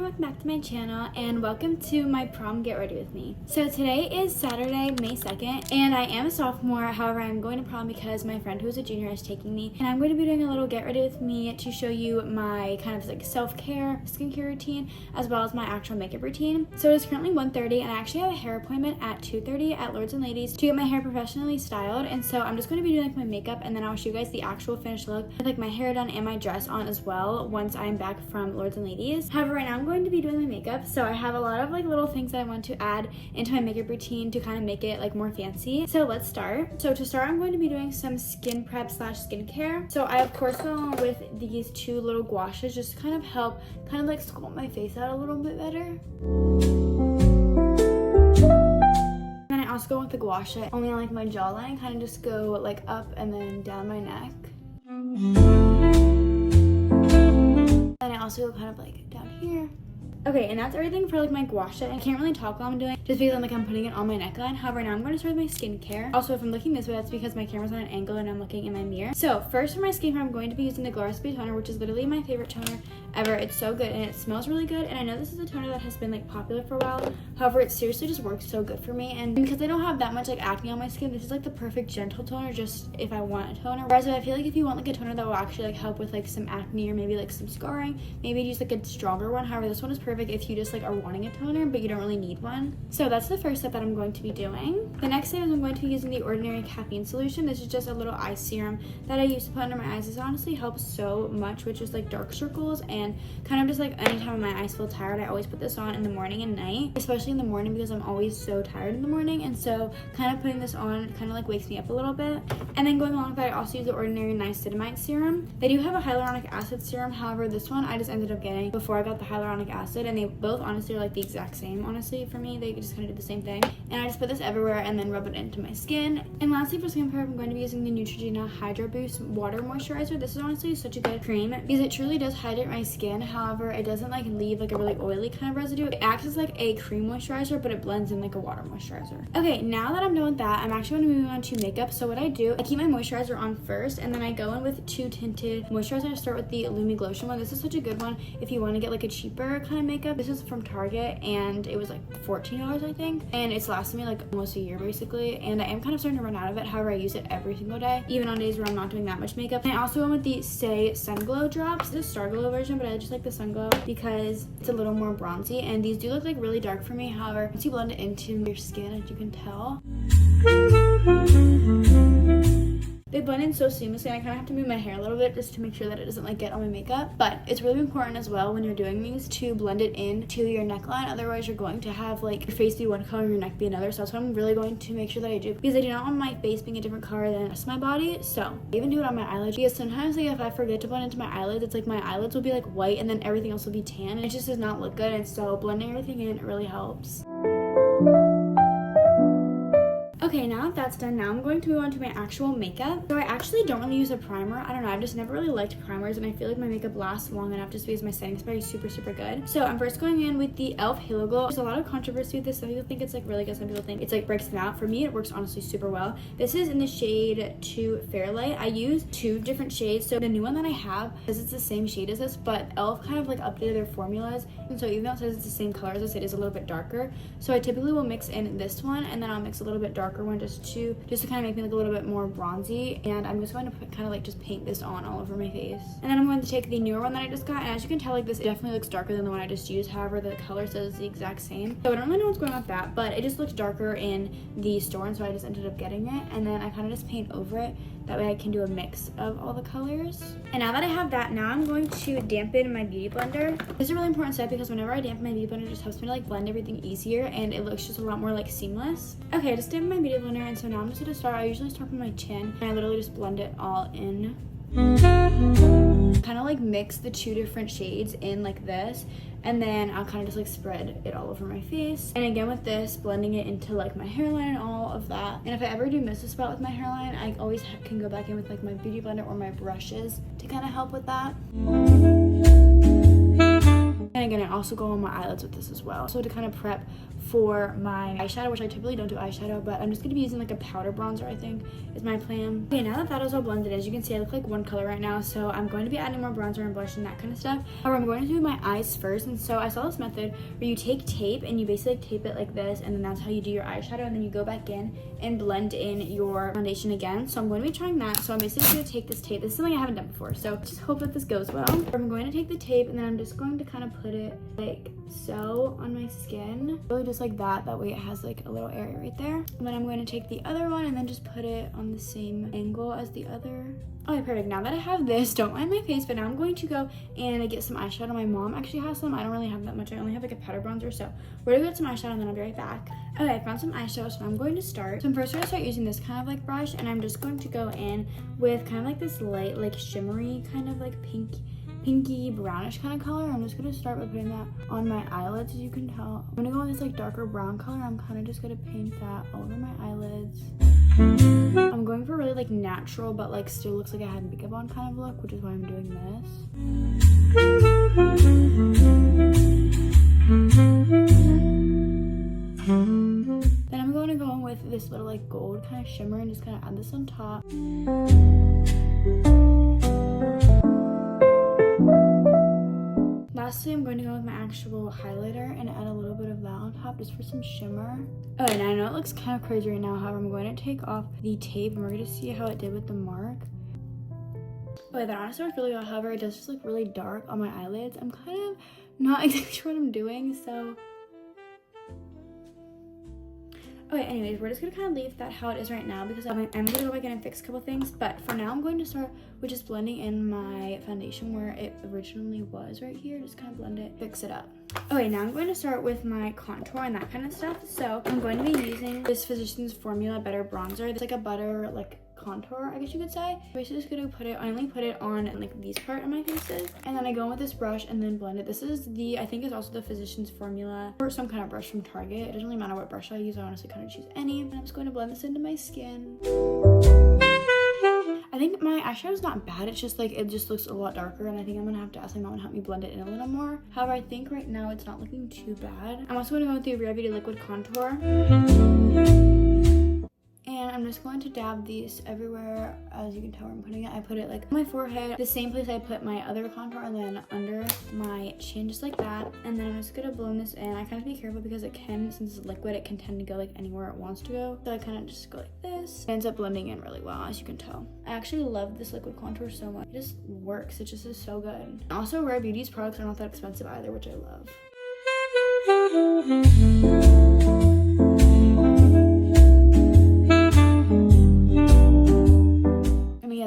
welcome back to my channel and welcome to my prom get ready with me. So today is Saturday, May 2nd, and I am a sophomore. However, I'm going to prom because my friend who's a junior is taking me, and I'm going to be doing a little get ready with me to show you my kind of like self-care, skincare routine, as well as my actual makeup routine. So it is currently 1:30 and I actually have a hair appointment at 2:30 at Lords and Ladies to get my hair professionally styled, and so I'm just going to be doing like my makeup and then I'll show you guys the actual finished look with like my hair done and my dress on as well once I'm back from Lords and Ladies. However, right now I'm going to be doing my makeup, so I have a lot of like little things that I want to add into my makeup routine to kind of make it like more fancy. So let's start. So to start, I'm going to be doing some skin prep slash skincare. So I of course go along with these two little gouaches just to kind of help kind of like sculpt my face out a little bit better. And then I also go with the gouache only on like my jawline, kind of just go like up and then down my neck. And I also go kind of like down here. Okay, and that's everything for like my gouache. I can't really talk while I'm doing it just because I'm putting it on my neckline. However, now I'm going to start with my skincare. Also, if I'm looking this way, that's because my camera's on an angle and I'm looking in my mirror. So first for my skincare, I'm going to be using the Glow Recipe toner, which is literally my favorite toner ever. It's so good and it smells really good, and I know this is a toner that has been like popular for a while. However, it seriously just works so good for me, and because I don't have that much like acne on my skin, this is like the perfect gentle toner just if I want a toner. Whereas I feel like if you want like a toner that will actually like help with like some acne or maybe like some scarring, maybe use like a stronger one. However, this one is perfect if you just like are wanting a toner but you don't really need one. So that's the first step that I'm going to be doing. The next step is I'm going to be using the Ordinary Caffeine Solution. This is just a little eye serum that I used to put under my eyes. This honestly helps so much with just like dark circles and kind of just like anytime my eyes feel tired, I always put this on in the morning and night, especially in the morning because I'm always so tired in the morning, and so kind of putting this on kind of like wakes me up a little bit. And then going along with that, I also use the Ordinary Niacinamide Serum. They do have a hyaluronic acid serum, however this one I just ended up getting before I got the hyaluronic acid, and they both honestly are like the exact same. Honestly, for me, they just kind of do the same thing, and I just put this everywhere and then rub it into my skin. And lastly, for skincare, I'm going to be using the Neutrogena Hydro Boost Water Moisturizer. This is honestly such a good cream because it truly does hydrate my skin. However, it doesn't like leave like a really oily kind of residue. It acts as like a cream moisturizer, but it blends in like a water moisturizer. Okay, now that I'm done with that, I'm actually going to move on to makeup. So what I do, I keep my moisturizer on first, and then I go in with two tinted moisturizers. I start with the Lumi Glotion one. This is such a good one if you want to get like a cheaper kind of makeup. This is from Target and it was like $14 I think, and it's lasted me like almost a year basically, and I am kind of starting to run out of it. However, I use it every single day, even on days where I'm not doing that much makeup. And I also went with the Stay Sun Glow drops. This is Star Glow version, but I just like the Sun Glow because it's a little more bronzy, and these do look like really dark for me. However, once you blend it into your skin, as you can tell, they blend in so seamlessly, and I kind of have to move my hair a little bit just to make sure that it doesn't like get on my makeup. But it's really important as well when you're doing these to blend it into your neckline. Otherwise, you're going to have like your face be one color and your neck be another. So that's what I'm really going to make sure that I do, because I do not want my face being a different color than the rest of my body. So I even do it on my eyelids, because sometimes like if I forget to blend into my eyelids, it's like my eyelids will be like white and then everything else will be tan, and it just does not look good. And so blending everything in, it really helps. Okay, now that that's done, now I'm going to move on to my actual makeup. So I actually don't really use a primer. I don't know, I've just never really liked primers, and I feel like my makeup lasts long enough just because my setting spray is super good. So I'm first going in with the e.l.f. Halo Glow. There's a lot of controversy with this. Some people think it's like really good, some people think it's like breaks them out. For me, it works honestly super well. This is in the shade 2 Fairlight. I use two different shades. So the new one that I have, because it's the same shade as this, but e.l.f. kind of like updated their formulas, and so even though it says it's the same color as this, it is a little bit darker. So I typically will mix in this one, and then I'll mix a little bit darker one just to kind of make me look a little bit more bronzy. And I'm just going to kind of like just paint this on all over my face. And then I'm going to take the newer one that I just got, and as you can tell, like this definitely looks darker than the one I just used. However, the color says the exact same, so I don't really know what's going on with that, but it just looks darker in the store, and so I just ended up getting it. And then I kind of just paint over it, that way I can do a mix of all the colors. And now that I have that, now I'm going to dampen my beauty blender. This is a really important step because whenever I dampen my beauty blender, it just helps me to like blend everything easier, and it looks just a lot more like seamless. Okay, I just dampened my beauty blender, and so now I'm just gonna start. I usually start from my chin, and I literally just blend it all in. Kind of like mix the two different shades in like this, and then I'll kind of just like spread it all over my face. And again with this, blending it into like my hairline and all of that. And if I ever do miss a spot with my hairline, I always can go back in with like my beauty blender or my brushes to kind of help with that. And again, I also go on my eyelids with this as well, so to kind of prep for my eyeshadow, which I typically don't do eyeshadow, but I'm just going to be using like a powder bronzer, I think is my plan. Okay, now that that is all blended, as you can see, I look like one color right now, so I'm going to be adding more bronzer and blush and that kind of stuff. However, I'm going to do my eyes first, and so I saw this method where you take tape and you basically tape it like this, and then that's how you do your eyeshadow, and then you go back in and blend in your foundation again. So I'm going to be trying that. So I'm basically going to take this tape. This is something I haven't done before, so just hope that this goes well. I'm going to take the tape and then I'm just going to kind of put it like so on my skin, really just like that way it has like a little area right there. And then I'm going to take the other one and then just put it on the same angle as the other. Okay, perfect. Now that I have this, don't mind my face, but now I'm going to go and get some eyeshadow. My mom actually has some. I don't really have that much. I only have like a powder bronzer, so we're gonna get some eyeshadow and then I'll be right back. Okay, I found some eyeshadow, so I'm going to start. So I'm first gonna start using this kind of like brush, and I'm just going to go in with kind of like this light, like shimmery, kind of like pinky brownish kind of color. I'm just gonna start by putting that on my eyelids. As you can tell, I'm gonna go with this like darker brown color. I'm kind of just gonna paint that all over my eyelids. I'm going for really like natural, but like still looks like I had makeup on kind of look, which is why I'm doing this. Then I'm going to go in with this little like gold kind of shimmer and just kind of add this on top. Lastly, I'm going to go with my actual highlighter and add a little bit of that on top just for some shimmer. Oh, and I know it looks kind of crazy right now. However, I'm going to take off the tape and we're going to see how it did with the mark. Oh, that honestly worked really well. However, it does just look really dark on my eyelids. I'm kind of not exactly sure what I'm doing, so... Okay, anyways, we're just gonna kind of leave that how it is right now because I'm gonna go back in and fix a couple things. But for now, I'm going to start with just blending in my foundation where it originally was right here. Just kind of blend it, fix it up. Okay, now I'm going to start with my contour and that kind of stuff. So I'm going to be using this Physicians Formula Butter Bronzer. It's like a butter like contour, I guess you could say. I'm basically just gonna put it, I only put it on like these part of my faces, and then I go in with this brush and then blend it. This is the, I think it's also the Physicians Formula or some kind of brush from Target. It doesn't really matter what brush I use. I honestly kind of choose any. And I'm just going to blend this into my skin. I think my eyeshadow is not bad. It's just like, it just looks a lot darker, and I think I'm gonna have to ask my mom to help me blend it in a little more. However, I think right now it's not looking too bad. I'm also gonna go with the Rare Beauty Liquid Contour. And I'm just going to dab these everywhere. As you can tell where I'm putting it, I put it like on my forehead, the same place I put my other contour, and then under my chin, just like that. And then I'm just gonna blend this in. I kind of be careful because it can, since it's liquid, it can tend to go like anywhere it wants to go. So I kind of just go like this. It ends up blending in really well, as you can tell. I actually love this liquid contour so much. It just works. It just is so good. Also, Rare Beauty's products are not that expensive either, which I love.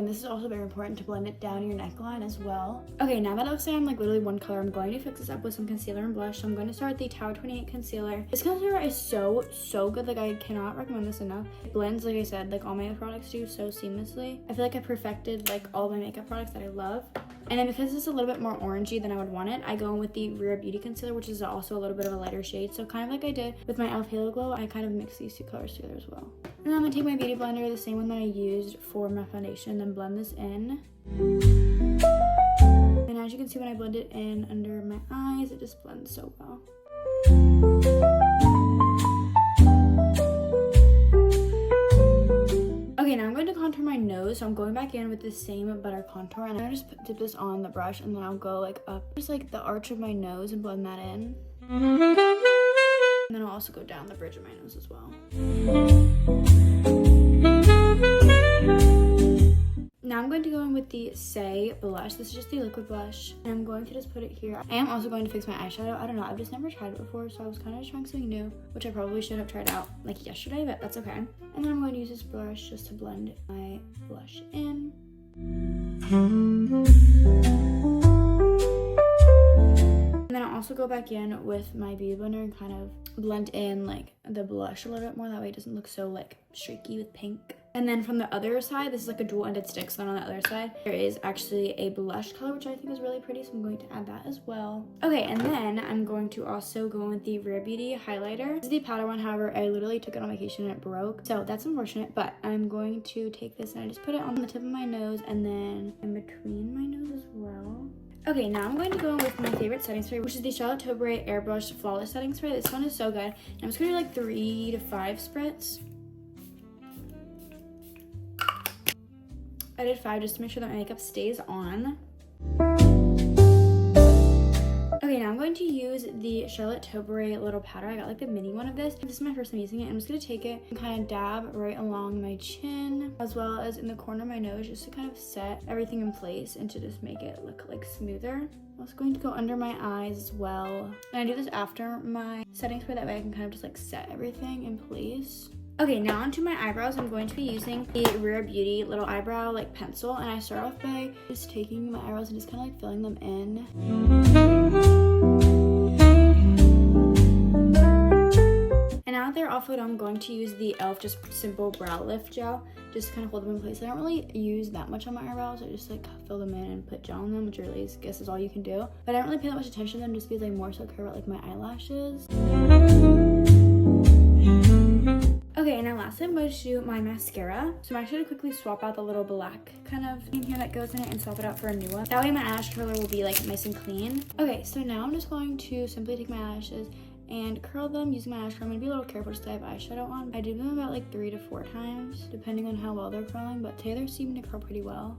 This is also very important to blend it down your neckline as well. Okay, now that it looks like I'm like literally one color, I'm going to fix this up with some concealer and blush. So I'm going to start with the Tower 28 concealer. This concealer is so good. Like, I cannot recommend this enough. It blends, like I said, like all my products do so seamlessly. I feel like I perfected like all my makeup products that I love. And then because it's a little bit more orangey than I would want it, I go in with the Rare Beauty concealer, which is also a little bit of a lighter shade. So kind of like I did with my e.l.f. Halo Glow, I kind of mix these two colors together as well. And then I'm gonna take my beauty blender, the same one that I used for my foundation, and then blend this in. And as you can see, when I blend it in under my eyes, it just blends so well. Okay, now I'm going to contour my nose, so I'm going back in with the same butter contour, and I'm gonna just dip this on the brush, and then I'll go like up just like the arch of my nose and blend that in. And then I'll also go down the bridge of my nose as well. Now I'm going to go in with the Say blush. This is just the liquid blush, and I'm going to just put it here. I am also going to fix my eyeshadow. I don't know, I've just never tried it before, so I was kind of just trying something new, which I probably should have tried out like yesterday, but that's okay. And then I'm going to use this brush just to blend my blush in. And then I'll also go back in with my beauty blender and kind of blend in like the blush a little bit more. That way it doesn't look so like streaky with pink. And then from the other side, this is like a dual-ended stick, so then on the other side, there is actually a blush color, which I think is really pretty, so I'm going to add that as well. Okay, and then I'm going to also go with the Rare Beauty highlighter. This is the powder one, however, I literally took it on vacation and it broke, so that's unfortunate, but I'm going to take this and I just put it on the tip of my nose and then in between my nose as well. Okay, now I'm going to go in with my favorite setting spray, which is the Charlotte Tilbury Airbrush Flawless Setting Spray. This one is so good. And I'm just going to do like 3 to 5 spritz. I did 5 just to make sure that my makeup stays on. Okay, now I'm going to use the Charlotte Tilbury little powder. I got like the mini one of this. This is my first time using it. I'm just going to take it and kind of dab right along my chin as well as in the corner of my nose just to kind of set everything in place and to just make it look like smoother. I'm also going to go under my eyes as well. And I do this after my setting spray, that way I can kind of just like set everything in place. Okay, now onto my eyebrows. I'm going to be using the Rare Beauty little eyebrow like pencil, and I start off by just taking my eyebrows and just kind of like filling them in. And now that they're all filled, I'm going to use the e.l.f. just simple brow lift gel just to kind of hold them in place. I don't really use that much on my eyebrows. I just like fill them in and put gel on them, which really I guess is all you can do. But I don't really pay that much attention to them just because I more so care about like my eyelashes. Okay, and now lastly, I'm going to do my mascara. So I'm actually going to quickly swap out the little black kind of thing here that goes in it and swap it out for a new one. That way my eyelash curler will be like nice and clean. Okay, so now I'm just going to simply take my eyelashes and curl them using my eyelash curler. I'm going to be a little careful just because I have eyeshadow on. I do them about like 3 to 4 times, depending on how well they're curling, but today they're seeming to curl pretty well.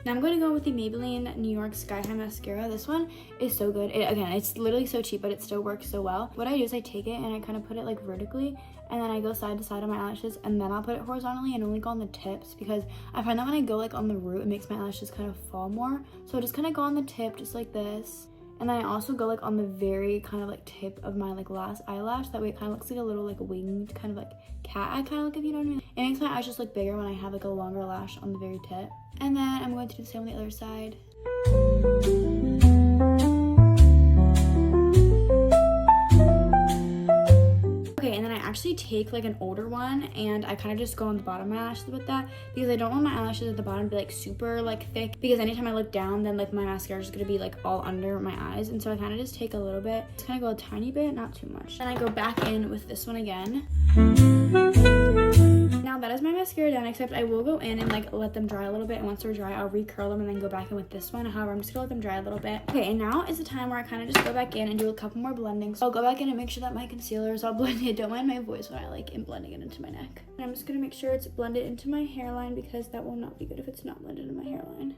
Now I'm going to go with the Maybelline New York Sky High Mascara. This one is so good. Again, it's literally so cheap, but it still works so well. What I do is I take it and I kind of put it like vertically, and then I go side to side on my eyelashes, and then I'll put it horizontally and only go on the tips, because I find that when I go like on the root, it makes my eyelashes kind of fall more. So I just kind of go on the tip just like this. And then I also go like on the very kind of like tip of my like last eyelash. That way it kind of looks like a little like winged kind of like cat eye kind of look, if you know what I mean. It makes my eyes just look bigger when I have like a longer lash on the very tip. And then I'm going to do the same on the other side. Okay, and then I actually take like an older one and I kind of just go on the bottom of my eyelashes with that, because I don't want my eyelashes at the bottom to be like super like thick, because anytime I look down then like my mascara is gonna be like all under my eyes. And so I kind of just take a little bit, just kind of go a tiny bit, not too much. Then I go back in with this one again. Now that is my mascara done, except I will go in and like let them dry a little bit, and once they're dry I'll recurl them and then go back in with this one. However, I'm just gonna let them dry a little bit. Okay, and now is the time where I kind of just go back in and do a couple more blendings. I'll go back in and make sure that my concealer is all blended. Don't mind my voice when I like am blending it into my neck. And I'm just gonna make sure it's blended into my hairline, because that will not be good if it's not blended in my hairline.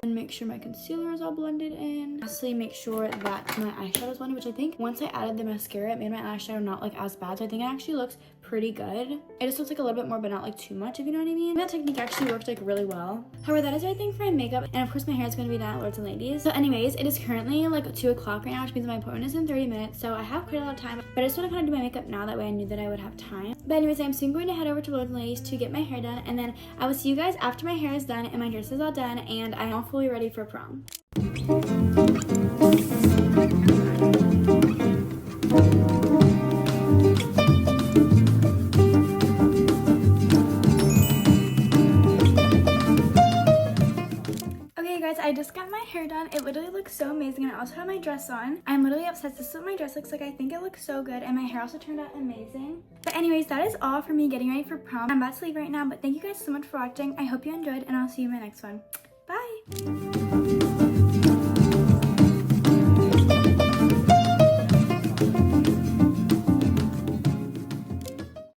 And make sure my concealer is all blended in. Lastly, make sure that my eyeshadow is blended, which I think once I added the mascara, it made my eyeshadow not like as bad. So I think it actually looks pretty good. It just looks like a little bit more, but not like too much, if you know what I mean. That technique actually worked like really well. However, that is everything for my makeup. And of course, my hair is going to be done at Lords and Ladies. So anyways, it is currently like 2 o'clock right now, which means my appointment is in 30 minutes. So I have quite a lot of time, but I just want to kind of do my makeup now. That way I knew that I would have time. But anyways, I'm soon going to head over to Lords and Ladies to get my hair done. And then I will see you guys after my hair is done and my dress is all done and I'm all fully ready for prom. I just got my hair done. It literally looks so amazing, and I also have my dress on. I'm literally obsessed. This is what my dress looks like. I think it looks so good, and my hair also turned out amazing. But anyways, that is all for me getting ready for prom. I'm about to leave right now, but thank you guys so much for watching. I hope you enjoyed, and I'll see you in my next one. Bye!